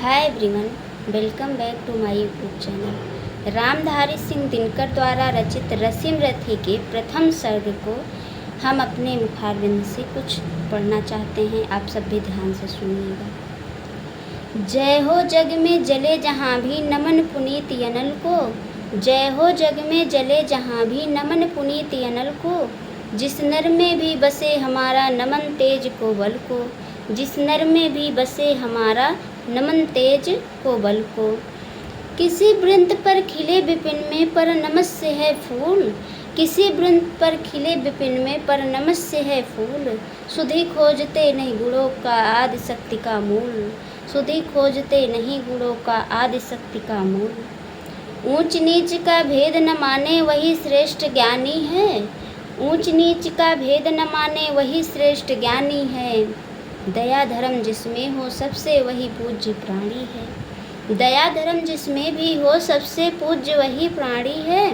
Hi everyone, welcome back to my YouTube channel. Ramdhari Singh Dinkar द्वारा रचित रसीम रथी के प्रथम सर्ग को हम अपने मुखारविंद से कुछ पढ़ना चाहते हैं। आप सब भी ध्यान से सुनिएगा। जय हो जग में जले जहाँ भी नमन पुनीत अनल को, जय हो जग में जले जहाँ भी नमन पुनीत अनल को। जिस नर में भी बसे हमारा नमन तेज को बल को, जिस नर में भी बसे हमारा नमन तेज को बल को। किसी वृंत पर खिले विपिन में पर नमस्य है फूल, किसी वृंत पर खिले विपिन में पर नमस्य है फूल। सुधि खोजते नहीं गुणों का आदि शक्ति का मूल, सुधि खोजते नहीं गुणों का आदि शक्ति का मूल। ऊंच नीच का भेद न माने वही श्रेष्ठ ज्ञानी है, ऊंच नीच का भेद न माने वही श्रेष्ठ ज्ञानी है। दया धर्म जिसमें हो सबसे वही पूज्य प्राणी है, दया धर्म जिसमें भी हो सबसे पूज्य वही प्राणी है।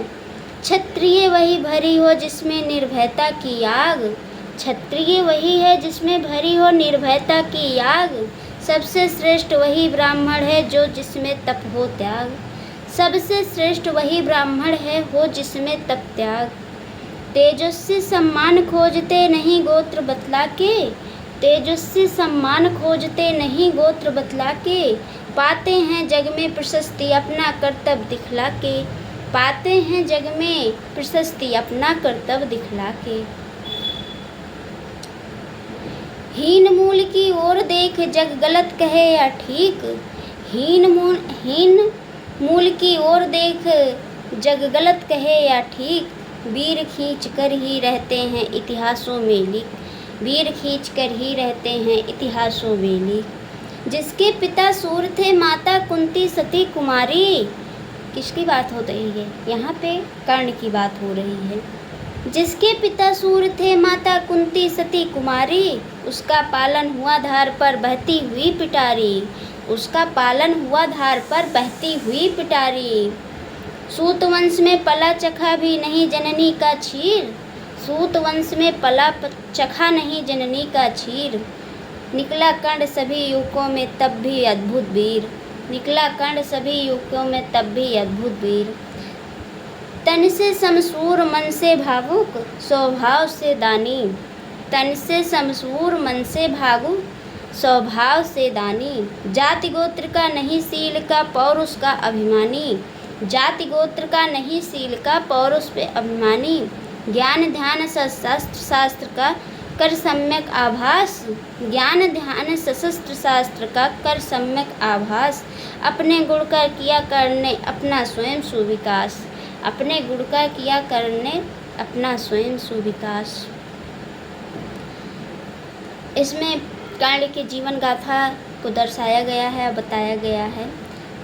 क्षत्रिय वही भरी हो जिसमें निर्भयता की आग, क्षत्रिय वही है जिसमें भरी हो निर्भयता की आग। सबसे श्रेष्ठ वही ब्राह्मण है जो जिसमें तप हो त्याग, सबसे श्रेष्ठ वही ब्राह्मण है हो जिसमें तप त्याग। तेजस्वी सम्मान खोजते नहीं गोत्र बतला के, तेजस्वी सम्मान खोजते नहीं गोत्र बतला के। पाते हैं जग में प्रशस्ति अपना कर्तव्य दिखला के, पाते हैं जग में प्रशस्ति अपना कर्तव्य दिखला के। हीन मूल की ओर देख जग गलत कहे या ठीक, हीन मूल की ओर देख जग गलत कहे या ठीक। वीर खींच कर ही रहते हैं इतिहासों में लिख, वीर खींच कर ही रहते हैं इतिहासों में लिख। जिसके पिता सूर थे माता कुंती सती कुमारी, किसकी बात हो रही है यहाँ पे? कर्ण की बात हो रही है। जिसके पिता सूर थे माता कुंती सती कुमारी, उसका पालन हुआ धार पर बहती हुई पिटारी, उसका पालन हुआ धार पर बहती हुई पिटारी। सूत वंश में पला चखा भी नहीं जननी का क्षीर, सूत वंश में पला चखा नहीं जननी का क्षीर। निकला कर्ण सभी युगों में तब भी अद्भुत वीर, निकला कर्ण सभी युगों में तब भी अद्भुत वीर। तन से समसूर मन से भावुक स्वभाव से दानी, तन से समसूर मन से भावुक स्वभाव से दानी। जाति गोत्र का नहीं सील का पौरुष का अभिमानी, जाति गोत्र का नहीं सील का पौरुष पे अभिमानी। ज्ञान ध्यान सशस्त्र शास्त्र का कर सम्यक आभास, ज्ञान ध्यान सशस्त्र शास्त्र का कर सम्यक आभास। अपने गुण का किया करने अपना स्वयं सुविकास, अपने गुण का किया करने अपना स्वयं सुविकास। इसमें कर्ण के जीवन गाथा को दर्शाया गया है, बताया गया है।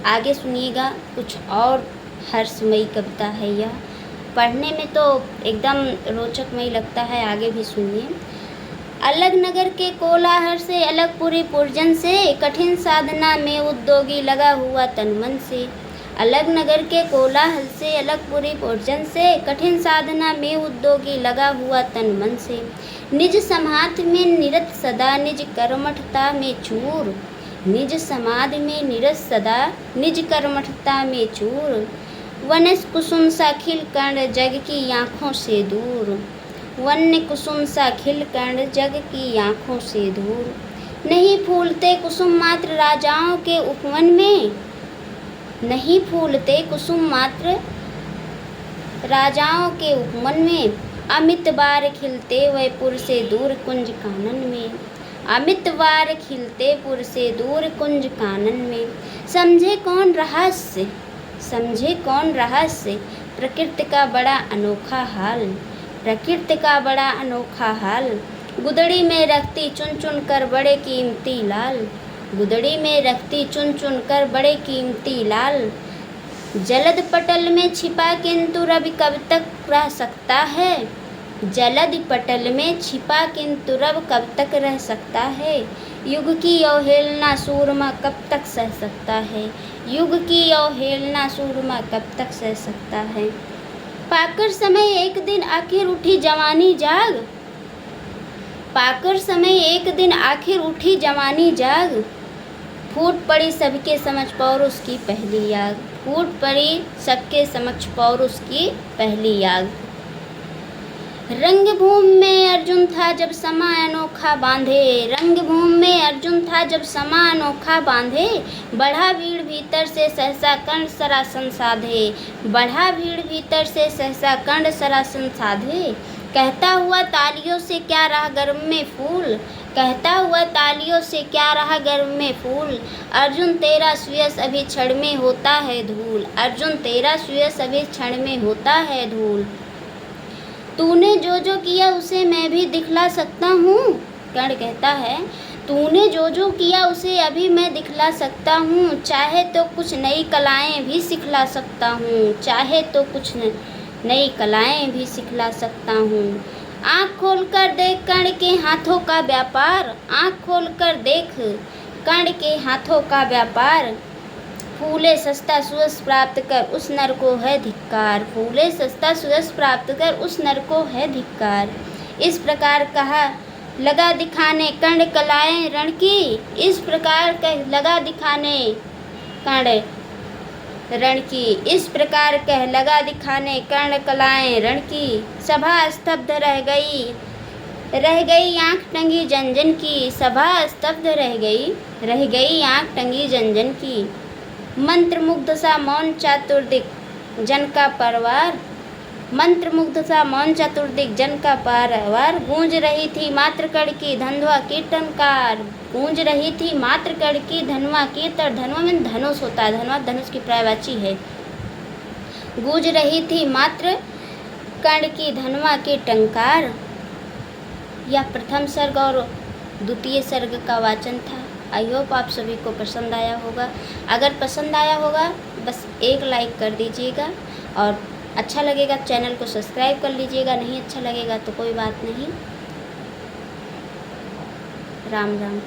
आगे सुनिएगा, कुछ और हर्षमयी कविता है यह। पढ़ने में तो एकदम रोचकमयी लगता है, आगे भी सुनिए। अलग नगर के कोलाहल से अलग पूरी पुरजन से, कठिन साधना में उद्योगी लगा हुआ तन मन से। अलग नगर के कोलाहल से अलग पूरी पुरजन से, कठिन साधना में उद्योगी लगा हुआ तन मन से। निज समाधि में निरत सदा निज कर्मठता में चूर, निज समाधि में निरत सदा निज कर्मठता में चूर। वनस कुसुम सा खिल कर्ण जग की आँखों से दूर, वन्य कुसुम सा खिल कर्ण जग की आँखों से दूर। नहीं फूलते कुसुम मात्र राजाओं के उपवन में, नहीं फूलते कुसुम मात्र राजाओं के उपवन में। अमित बार खिलते वह पुर से दूर कुंज कानन में, अमित बार खिलते पुर से दूर कुंज कानन में। समझे कौन रहस्य, समझे कौन रहस्य, प्रकृति का बड़ा अनोखा हाल, प्रकृति का बड़ा अनोखा हाल। गुदड़ी में रखती चुन चुन कर बड़े कीमती लाल, गुदड़ी में रखती चुन चुन कर बड़े कीमती लाल। जलद पटल में छिपा किंतु रवि कब तक रह सकता है, जलद पटल में छिपा किंतु रवि कब तक रह सकता है। युग की अवहेलना सूरमा कब तक सह सकता है, युग की अवहेलना सूरमा कब तक सह सकता है। पाकर समय एक दिन आखिर उठी जवानी जाग, पाकर समय एक दिन आखिर उठी जवानी जाग। फूट पड़ी सबके समक्ष पौरुष की पहली आग, फूट पड़ी सबके समक्ष पौरुष की पहली आग। रंगभूमि में अर्जुन था जब समा अनोखा बांधे, रंगभूमि में अर्जुन था जब समा अनोखा बांधे, बढ़ा भीड़ भीतर से सहसा कंठ सरासन साधे, बढ़ा भीड़ भीतर से सहसा कंठ सरासन साधे। कहता हुआ तालियों से क्या रहा गर्भ में फूल, कहता हुआ तालियों से क्या रहा गर्भ में फूल, अर्जुन तेरा सुयश अभी क्षण में होता है धूल, अर्जुन तेरा सुयश अभी क्षण में होता है धूल। तूने जो जो किया उसे मैं भी दिखला सकता हूँ, कर्ण कहता है तूने जो जो किया उसे अभी मैं दिखला सकता हूँ, चाहे तो कुछ नई कलाएं भी सिखला सकता हूँ, चाहे तो कुछ नई कलाएं भी सिखला सकता हूँ। आँख खोल कर देख कर्ण के हाथों का व्यापार, आँख खोल कर देख कर्ण के हाथों का व्यापार, फूले सस्ता सुयश प्राप्त कर उस नर को है धिक्कार, फूले सस्ता सुयश प्राप्त कर उस नर को है धिक्कार। इस प्रकार कहा लगा दिखाने कर्ण कलाएं रण की, इस प्रकार कह लगा दिखाने कर्ण रण की, इस प्रकार कह लगा दिखाने कर्ण कलाएं रण की। सभा स्तब्ध रह गई आँख टंगी जन जन की, सभा स्तब्ध रह गई आँख टंगी जन जन की। मंत्रमुग्ध सा मौन चतुर्दिक जन का परवार, मंत्रमुग्ध सा मौन चतुर्दिक जन का परवार, गूंज रही थी मात्र कण की धनवा कीर्तनकार, गूंज रही थी मात्र कण की धनवा कीर्तन, धनवा में धनुष होता है, धनवा धनुष की पर्यायवाची है। गूंज रही थी मात्र कण की धनवा के टंकार। यह प्रथम सर्ग और द्वितीय सर्ग का वाचन था। आई होप आप सभी को पसंद आया होगा। अगर पसंद आया होगा बस एक लाइक कर दीजिएगा और अच्छा लगेगा चैनल को सब्सक्राइब कर लीजिएगा, नहीं अच्छा लगेगा तो कोई बात नहीं। राम राम।